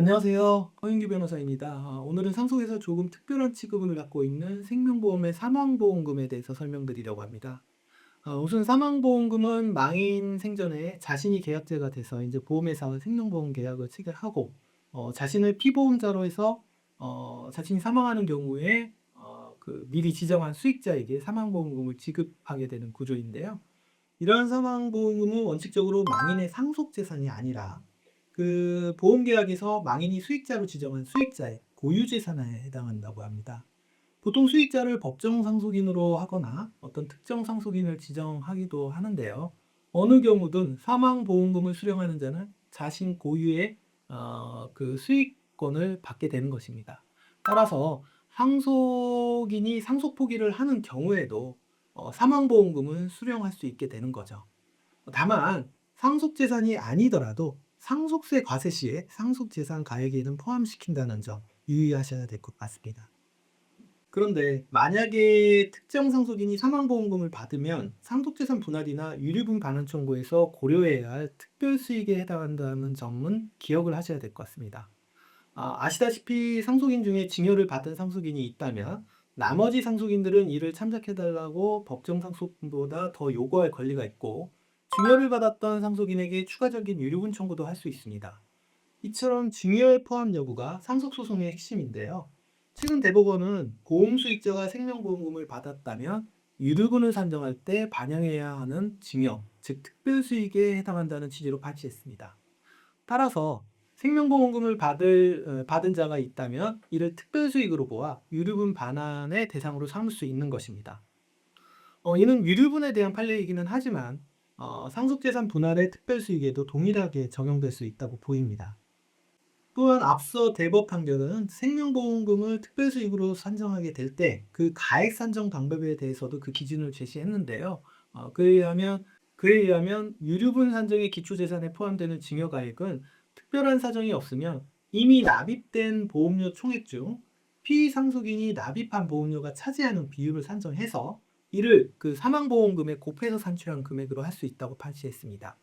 안녕하세요. 허윤규 변호사입니다. 오늘은 상속에서 조금 특별한 취급을 갖고 있는 생명보험의 사망보험금에 대해서 설명드리려고 합니다. 우선 사망보험금은 망인 생전에 자신이 계약자가 돼서 이제 보험회사와 생명보험 계약을 체결하고 자신을 피보험자로 해서 자신이 사망하는 경우에 그 미리 지정한 수익자에게 사망보험금을 지급하게 되는 구조인데요. 이러한 사망보험금은 원칙적으로 망인의 상속재산이 아니라 그 보험계약에서 망인이 수익자로 지정한 수익자의 고유재산에 해당한다고 합니다. 보통 수익자를 법정 상속인으로 하거나 어떤 특정 상속인을 지정하기도 하는데요. 어느 경우든 사망보험금을 수령하는 자는 자신 고유의 그 수익권을 받게 되는 것입니다. 따라서 상속인이 상속 포기를 하는 경우에도 사망보험금은 수령할 수 있게 되는 거죠. 다만 상속재산이 아니더라도 상속세 과세 시에 상속재산 가액에는 포함시킨다는 점 유의하셔야 될 것 같습니다. 그런데 만약에 특정 상속인이 사망보험금을 받으면 상속재산 분할이나 유류분 반환 청구에서 고려해야 할 특별수익에 해당한다는 점은 기억을 하셔야 될 것 같습니다. 아시다시피 상속인 중에 증여를 받은 상속인이 있다면 나머지 상속인들은 이를 참작해달라고 법정 상속보다 더 요구할 권리가 있고, 증여를 받았던 상속인에게 추가적인 유류분 청구도 할 수 있습니다. 이처럼 증여의 포함 여부가 상속소송의 핵심인데요. 최근 대법원은 보험 수익자가 생명보험금을 받았다면 유류분을 산정할 때 반영해야 하는 증여, 즉 특별수익에 해당한다는 취지로 판시했습니다. 따라서 생명보험금을 받은 자가 있다면 이를 특별수익으로 보아 유류분 반환의 대상으로 삼을 수 있는 것입니다. 이는 유류분에 대한 판례이기는 하지만 상속재산 분할의 특별수익에도 동일하게 적용될 수 있다고 보입니다. 또한 앞서 대법 판결은 생명보험금을 특별수익으로 산정하게 될 때 그 가액 산정 방법에 대해서도 그 기준을 제시했는데요. 그에 의하면 유류분 산정의 기초재산에 포함되는 증여가액은 특별한 사정이 없으면 이미 납입된 보험료 총액 중 피상속인이 납입한 보험료가 차지하는 비율을 산정해서 이를 그 사망보험금에 곱해서 산출한 금액으로 할 수 있다고 판시했습니다.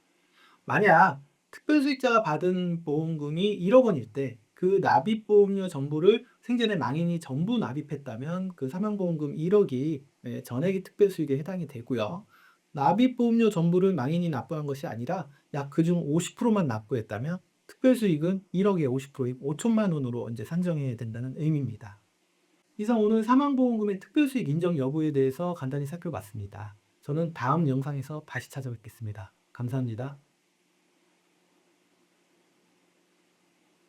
만약 특별수익자가 받은 보험금이 1억 원일 때 그 납입보험료 전부를 생전에 망인이 전부 납입했다면 그 사망보험금 1억이 전액이 특별수익에 해당이 되고요. 납입보험료 전부를 망인이 납부한 것이 아니라 약 그중 50%만 납부했다면 특별수익은 1억의 50%인 5천만 원으로 이제 산정해야 된다는 의미입니다. 이상 오늘 사망보험금의 특별수익 인정 여부에 대해서 간단히 살펴봤습니다. 저는 다음 영상에서 다시 찾아뵙겠습니다. 감사합니다.